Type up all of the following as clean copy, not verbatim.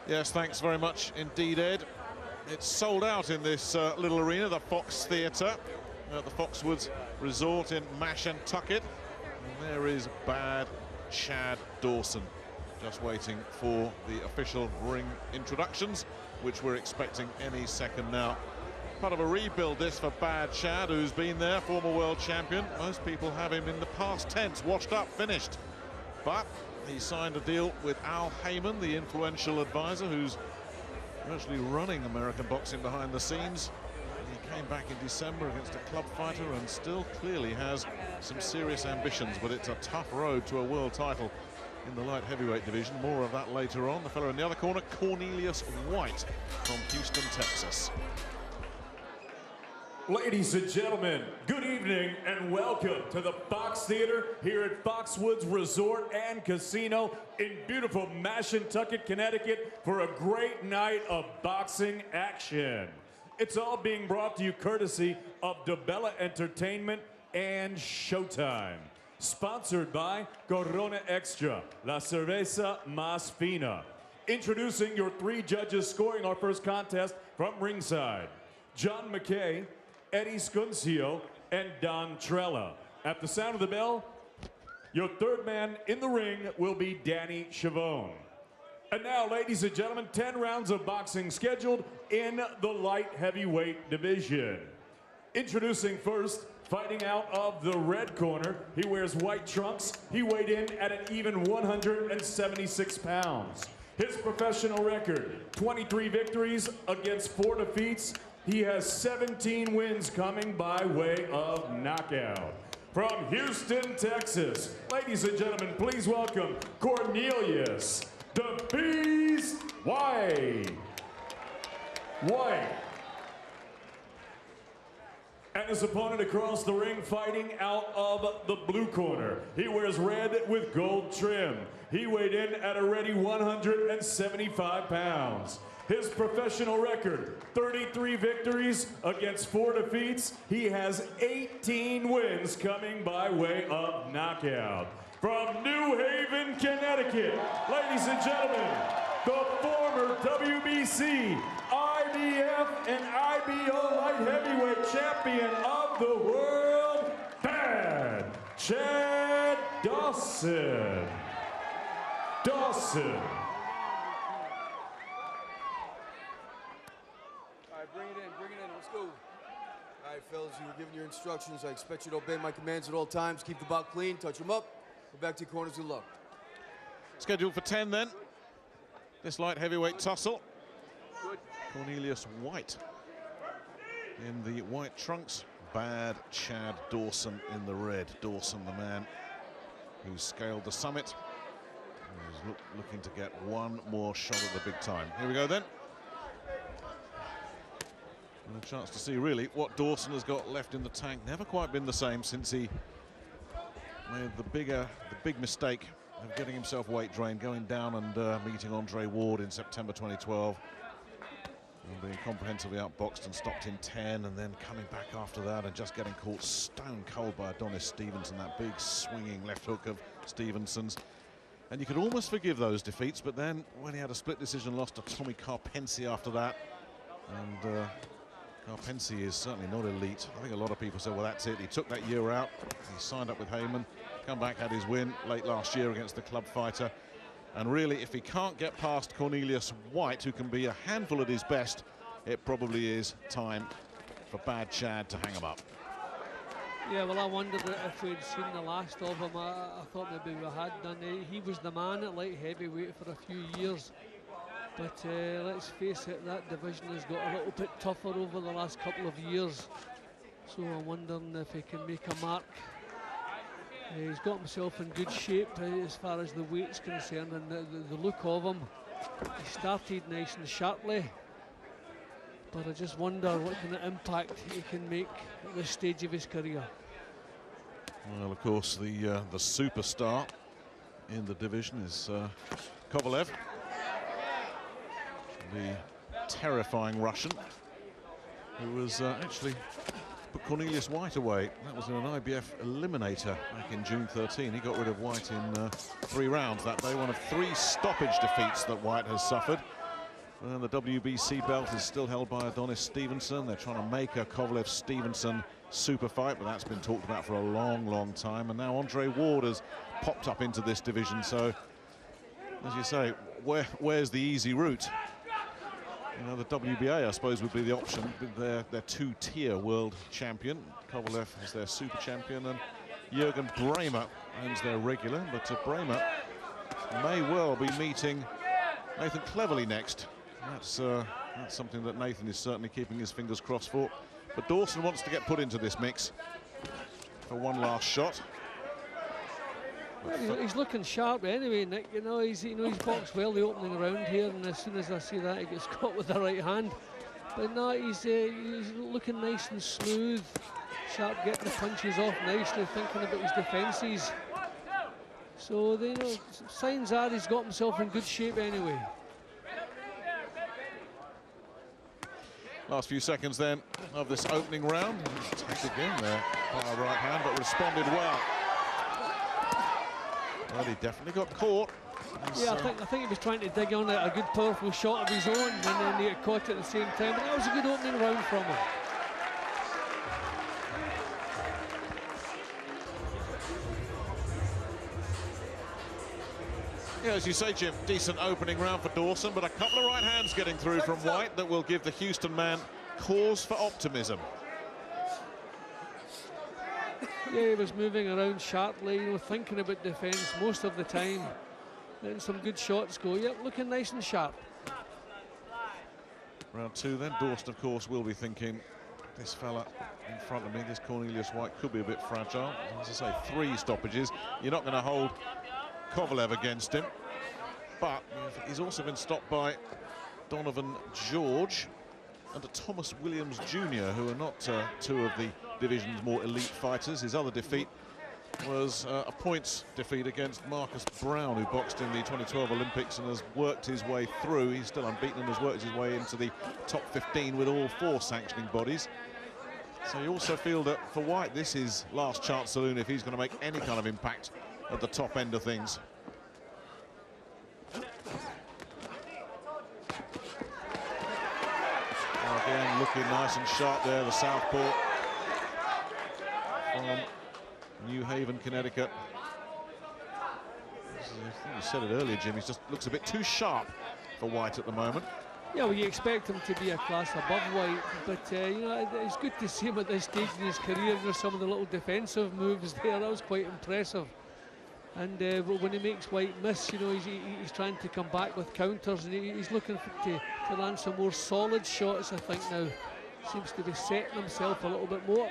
Yes, thanks very much indeed, Ed. It's sold out in this little arena, the Fox Theatre, at the Foxwoods Resort in Mashantucket. And there is Bad Chad Dawson, just waiting for the official ring introductions, which we're expecting any second now. Part of a rebuild this for Bad Chad, who's been there, former world champion. Most people have him in the past tense, washed up, finished. But he signed a deal with Al Heyman, the influential advisor, who's actually running American boxing behind the scenes. He came back in December against a club fighter and still clearly has some serious ambitions, but it's a tough road to a world title in the light heavyweight division. More of that later on. The fellow in the other corner, Cornelius White from Houston, Texas. Ladies and gentlemen, good evening and welcome to the Fox Theater here at Foxwoods Resort and Casino in beautiful Mashantucket, Connecticut for a great night of boxing action. It's all being brought to you courtesy of DeBella Entertainment and Showtime. Sponsored by Corona Extra, La Cerveza Más Fina. Introducing your three judges scoring our first contest from ringside: John McKay, Eddie Scuncio, and Don Trella. At the sound of the bell, your third man in the ring will be Danny Chavone. And now, ladies and gentlemen, 10 rounds of boxing scheduled in the light heavyweight division. Introducing first, fighting out of the red corner, he wears white trunks. He weighed in at an even 176 pounds. His professional record, 23 victories against 4 defeats. He has 17 wins coming by way of knockout. From Houston, Texas, ladies and gentlemen, please welcome Cornelius "The Beast" White. And his opponent across the ring, fighting out of the blue corner. He wears red with gold trim. He weighed in at a ready 175 pounds. His professional record, 33 victories against 4 defeats. He has 18 wins coming by way of knockout. From New Haven, Connecticut, ladies and gentlemen, the former WBC, IBF, and IBO light heavyweight champion of the world, Bad Chad Dawson. Bring it in, let's go. All right, fellas, you were given your instructions. I expect you to obey my commands at all times. Keep the bout clean, touch them up. Go back to your corners with luck. Scheduled for 10 then. This light heavyweight tussle. Good. Cornelius White in the white trunks. Bad Chad Dawson in the red. Dawson, the man who scaled the summit, who's looking to get one more shot at the big time. Here we go then. And a chance to see really what Dawson has got left in the tank. Never quite been the same since he made the big mistake of getting himself weight drained, going down and meeting Andre Ward in September 2012, and being comprehensively outboxed and stopped in 10, and then coming back after that and just getting caught stone cold by Adonis Stevenson, that big swinging left hook of Stevenson's. And you could almost forgive those defeats, but then when he had a split decision loss to Tommy Carpensi after that, and Carpensi is certainly not elite. I think a lot of people said, well, that's it. He took that year out. He signed up with Heyman, come back, had his win late last year against the club fighter. And really, if he can't get past Cornelius White, who can be a handful at his best, it probably is time for Bad Chad to hang him up. Yeah, well, I wondered if we'd seen the last of him. I thought maybe we had done. He was the man at light heavyweight for a few years. But let's face it, that division has got a little bit tougher over the last couple of years. So I'm wondering if he can make a mark. He's got himself in good shape as far as the weight's concerned, and the look of him. He started nice and sharply. But I just wonder what kind of impact he can make at this stage of his career. Well, of course, the superstar in the division is Kovalev, the terrifying Russian, who was actually put Cornelius White away. That was in an IBF eliminator back in June 13. He got rid of White in 3 rounds that day, one of 3 stoppage defeats that White has suffered. And the WBC belt is still held by Adonis Stevenson. They're trying to make a Kovalev-Stevenson super fight, but that's been talked about for a long, long time. And now Andre Ward has popped up into this division. So, as you say, where's the easy route? You know, the WBA, I suppose, would be the option. Their two-tier world champion. Kovalev is their super champion, and Jürgen Bremer owns their regular. But Bremer may well be meeting Nathan Cleverly next. That's something that Nathan is certainly keeping his fingers crossed for. But Dawson wants to get put into this mix for one last shot. Well, he's looking sharp anyway, Nick. You know, he's boxed well the opening round here, and as soon as I see that, he gets caught with the right hand. But no, he's looking nice and smooth, sharp, getting the punches off nicely, thinking about his defences. So, you know, signs are he's got himself in good shape anyway. Last few seconds then of this opening round. Attacked again there by a right hand, but responded well. Well, he definitely got caught. Yeah, I think he was trying to dig on a good, powerful shot of his own, and then he got caught at the same time. But that was a good opening round from him. Yeah, as you say, Jim, decent opening round for Dawson, but a couple of right hands getting through from White that will give the Houston man cause for optimism. Yeah, he was moving around sharply, you know, thinking about defence most of the time. Letting some good shots go. Yep, looking nice and sharp. Round two then. Dawson, of course, will be thinking, this fella in front of me, this Cornelius White, could be a bit fragile. As I say, 3 stoppages. You're not going to hold Kovalev against him, but he's also been stopped by Donovan George and Thomas Williams Jr., who are not two of the division's more elite fighters. His other defeat was a points defeat against Marcus Brown, who boxed in the 2012 Olympics and has worked his way through. He's still unbeaten and has worked his way into the top 15 with all 4 sanctioning bodies. So you also feel that for White, this is last chance saloon if he's going to make any kind of impact at the top end of things. Again, looking nice and sharp there, the southpaw from New Haven, Connecticut. I think you said it earlier, Jim, he just looks a bit too sharp for White at the moment. Yeah, well, you expect him to be a class above White, but you know, it's good to see him at this stage in his career. You know, some of the little defensive moves there, that was quite impressive. And when he makes White miss, you know, he's trying to come back with counters, and he's looking to land some more solid shots, I think, now. Seems to be setting himself a little bit more.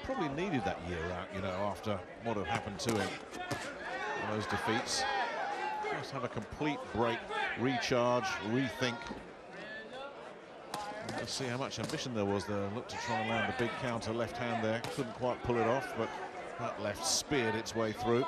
Probably needed that year out, you know, after what had happened to him. Those defeats. Just have a complete break, recharge, rethink. To see how much ambition there was there. Looked to try and land the big counter left hand there. Couldn't quite pull it off, but that left speared its way through.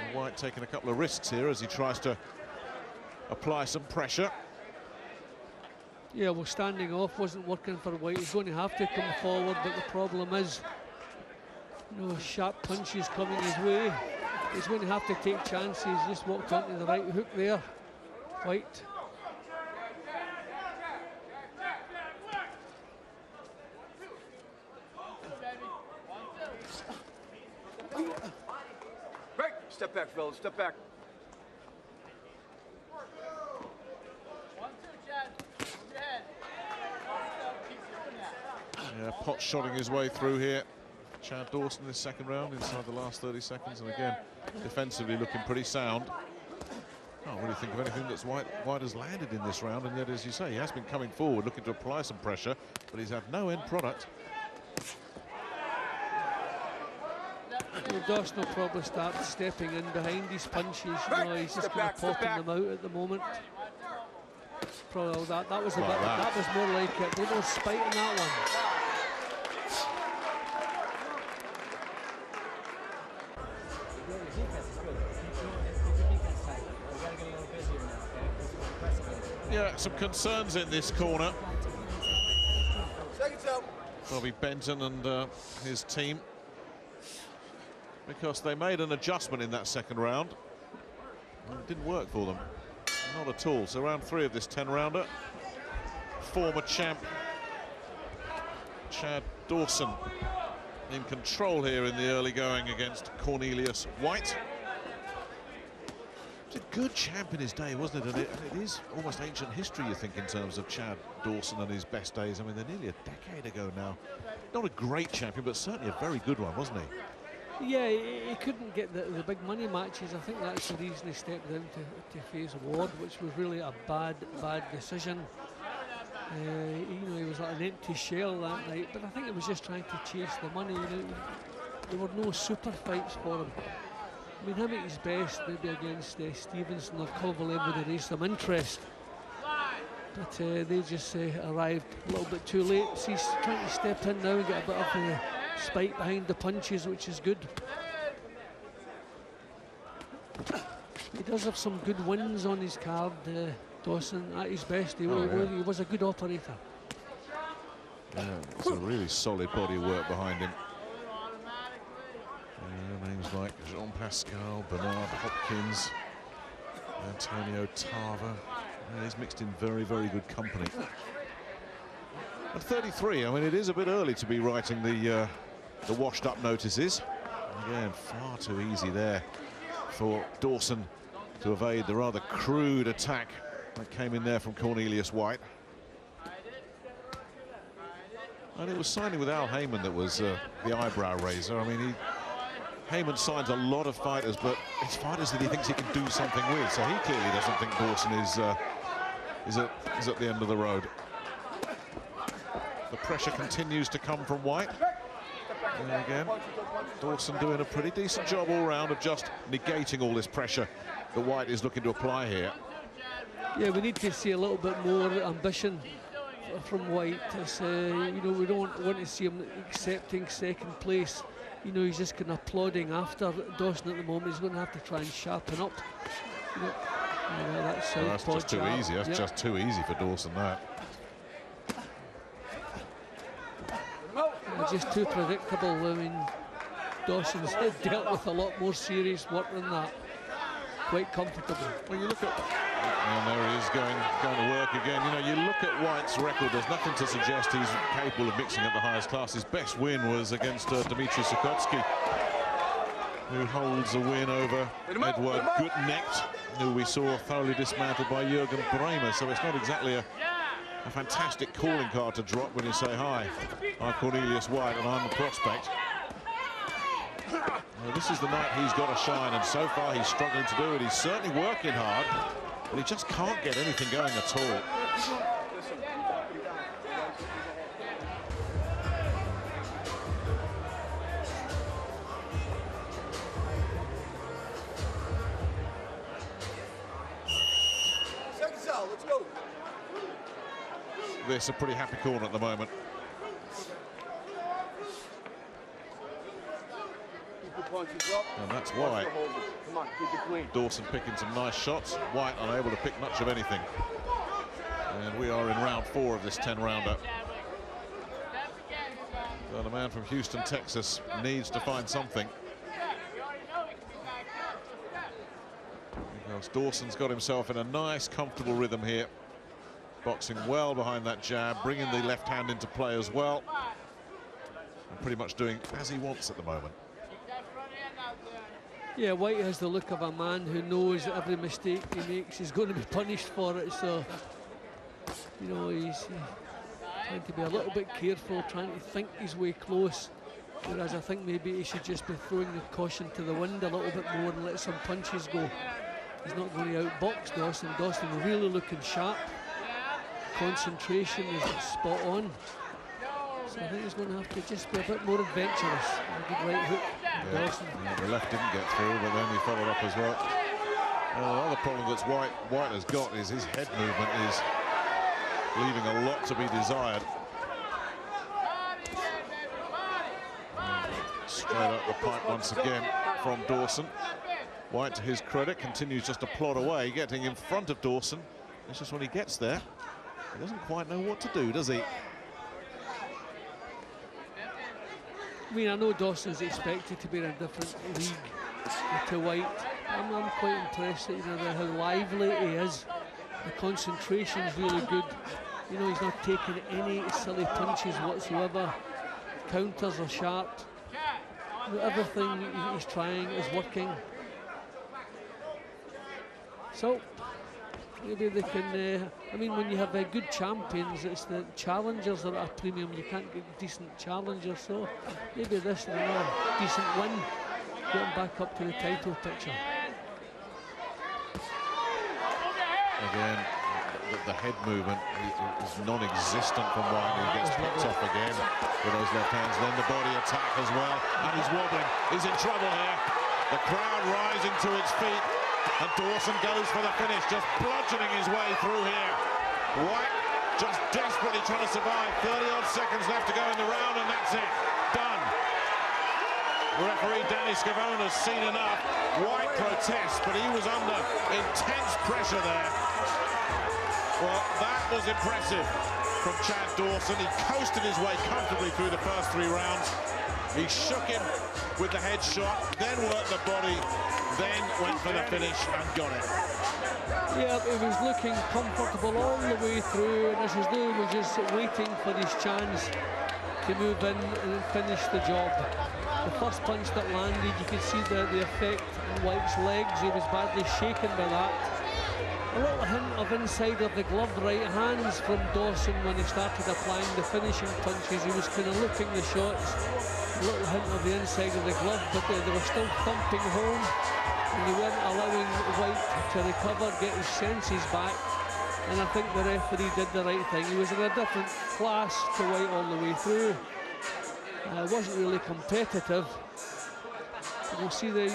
And White taking a couple of risks here as he tries to apply some pressure. Yeah, well, standing off wasn't working for White. He's going to have to come forward, but the problem is, you know, sharp punches coming his way. He's going to have to take chances. Just walked onto the right hook there, White. Break. Step back, fellas. Step back. Yeah, pot shotting his way through here. Chad Dawson this second round inside the last 30 seconds, and again, defensively looking pretty sound. Can't really think of anything that's White has landed in this round, and yet, as you say, he has been coming forward looking to apply some pressure, but he's had no end product. Well, Dawson will probably start stepping in behind his punches. You know, he's just kind of popping them out at the moment. Probably that was a bit. That was more like it. A little spite in that one. Yeah, some concerns in this corner. Seconds out. Bobby Benton and his team. because they made an adjustment in that second round. And it didn't work for them. Not at all. So round 3 of this 10-rounder. Former champ Chad Dawson in control here in the early going against Cornelius White. It's a good champ in his day, wasn't it? And it is almost ancient history, you think, in terms of Chad Dawson and his best days. I mean, they're nearly a decade ago now. Not a great champion, but certainly a very good one, wasn't he? Yeah, he couldn't get the big money matches. I think that's the reason he stepped down to face Ward, which was really a bad decision. You know, he was like an empty shell that night, but I think he was just trying to chase the money. You know, there were no super fights for him. I mean, him at his best, maybe against Stevenson or Kovalev would have raised some interest. But they just arrived a little bit too late. So he's trying to step in now and get a bit of spite behind the punches, which is good. He does have some good wins on his card, Dawson. At his best, he was a good operator. Yeah, it's a really solid body of work behind him. Names like Jean-Pascal, Bernard Hopkins, Antonio Tarver. He's mixed in very, very good company. At 33, I mean, it is a bit early to be writing the washed-up notices. Again, far too easy there for Dawson to evade the rather crude attack that came in there from Cornelius White. And it was signing with Al Heyman that was the eyebrow raiser. I mean, Heyman signs a lot of fighters, but it's fighters that he thinks he can do something with. So he clearly doesn't think Dawson is at the end of the road. The pressure continues to come from White. And again, Dawson doing a pretty decent job all round of just negating all this pressure that White is looking to apply here. Yeah, we need to see a little bit more ambition from White. As, you know, we don't want to see him accepting second place. You know, he's just kind of plodding after Dawson at the moment. He's going to have to try and sharpen up. You know, that's just too easy. That's just too easy for Dawson, that. Just too predictable. I mean, Dawson's dealt with a lot more serious work than that. Quite comfortable. Well, you look at... And there he is going to work again. You know, you look at White's record, there's nothing to suggest he's capable of mixing at the highest class. His best win was against Dmitry Sukotsky, who holds a win over Edward Gutnecht, who we saw thoroughly dismantled by Jürgen Bremer. So it's not exactly a fantastic calling card to drop when you say, hi, I'm Cornelius White and I'm a prospect. Well, this is the night he's got to shine, and so far he's struggling to do it. He's certainly working hard, but he just can't get anything going at all. Seconds out, let's go. This a pretty happy corner at the moment. And that's why Dawson picking some nice shots. White unable to pick much of anything. And we are in round 4 of this 10-rounder. So the man from Houston, Texas needs to find something. Because Dawson's got himself in a nice, comfortable rhythm here. Boxing well behind that jab, bringing the left hand into play as well. And pretty much doing as he wants at the moment. Yeah, White has the look of a man who knows that every mistake he makes is going to be punished for it. So, you know, he's trying to be a little bit careful, trying to think his way close. Whereas I think maybe he should just be throwing the caution to the wind a little bit more and let some punches go. He's not going to outbox Dawson. Dawson really looking sharp. Concentration is spot on. So I think he's going to have to just be a bit more adventurous. A good right hook. Yeah, the left didn't get through, but then he followed up as well. The other problem that White has got is his head movement is leaving a lot to be desired. Straight up the pipe once again from Dawson. White, to his credit, continues just to plod away, getting in front of Dawson. It's just when he gets there, he doesn't quite know what to do, does he? I mean, I know Dawson's expected to be in a different league to White. I'm quite impressed at, you know, how lively he is. The concentration's really good. You know, he's not taking any silly punches whatsoever. Counters are sharp. Everything he's trying is working. So maybe they can. I mean, when you have good champions, it's the challengers that are at a premium. You can't get decent challengers, so maybe this is another decent win, getting back up to the title picture. Again, the head movement is non-existent from White, who gets picked off again with those left hands. Then the body attack as well, and he's wobbling. He's in trouble here. The crowd rising to its feet, and Dawson goes for the finish, just bludgeoning his way through here. White just desperately trying to survive. 30-odd seconds left to go in the round, and that's it. Done. Referee Danny Scavona's seen enough. White protests, but he was under intense pressure there. Well, that was impressive from Chad Dawson. He coasted his way comfortably through the first 3 rounds. He shook him with the head shot, then worked the body, then went for the finish and got it. Yeah, he was looking comfortable all the way through, and as his though he was just waiting for his chance to move in and finish the job. The first punch that landed, you could see the effect on White's legs. He was badly shaken by that. A little hint of inside of the glove right hands from Dawson when he started applying the finishing punches. He was kind of looking the shots. A little hint of the inside of the glove, but they were still thumping home, and they weren't allowing White to recover, get his senses back. And I think the referee did the right thing. He was in a different class to White all the way through. It wasn't really competitive. You'll see the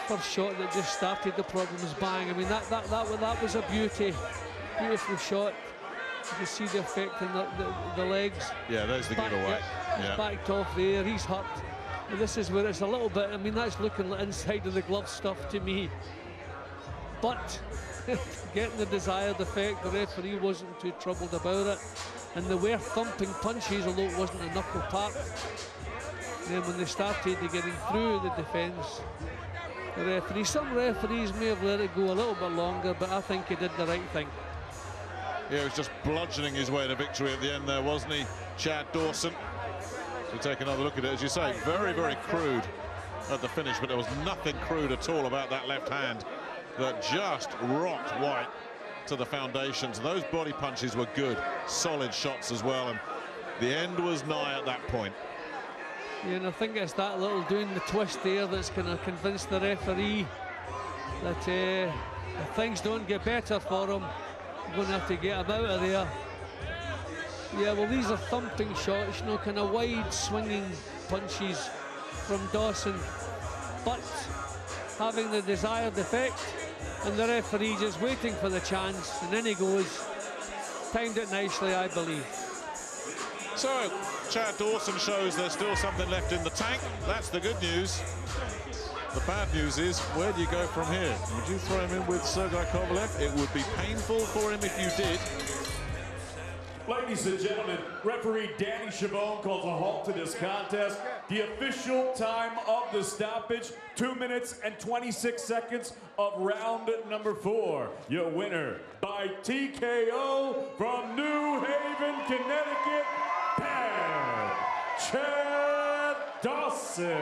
first shot that just started the problems. Bang! I mean that was a beautiful shot. You can see the effect in the legs. Yeah, there's the giveaway. He's backed off there. He's hurt. And this is where it's a little bit. I mean, that's looking like inside of the glove stuff to me. But getting the desired effect, the referee wasn't too troubled about it. And they were thumping punches, although it wasn't a knuckle tap. Then when they started getting through the defence, the referee, some referees may have let it go a little bit longer, but I think he did the right thing. Yeah, he was just bludgeoning his way to victory at the end there, wasn't he, Chad Dawson? So take another look at it, as you say, very, very crude at the finish, but there was nothing crude at all about that left hand that just rocked White to the foundations. Those body punches were good, solid shots as well, and the end was nigh at that point. Yeah, and I think it's that little doing the twist there that's going to convince the referee that if things don't get better for him, we're going to have to get him out of there. Yeah, well, these are thumping shots, you know, kind of wide swinging punches from Dawson, but having the desired effect, and the referee just waiting for the chance, and then he goes. Timed it nicely, I believe. So, Chad Dawson shows there's still something left in the tank. That's the good news. The bad news is, where do you go from here? Would you throw him in with Sergei Kovalev? It would be painful for him if you did. Ladies and gentlemen, referee Danny Scavone calls a halt to this contest. The official time of the stoppage, 2 minutes and 26 seconds of round number 4. Your winner by TKO from New Haven, Connecticut, Chad Dawson.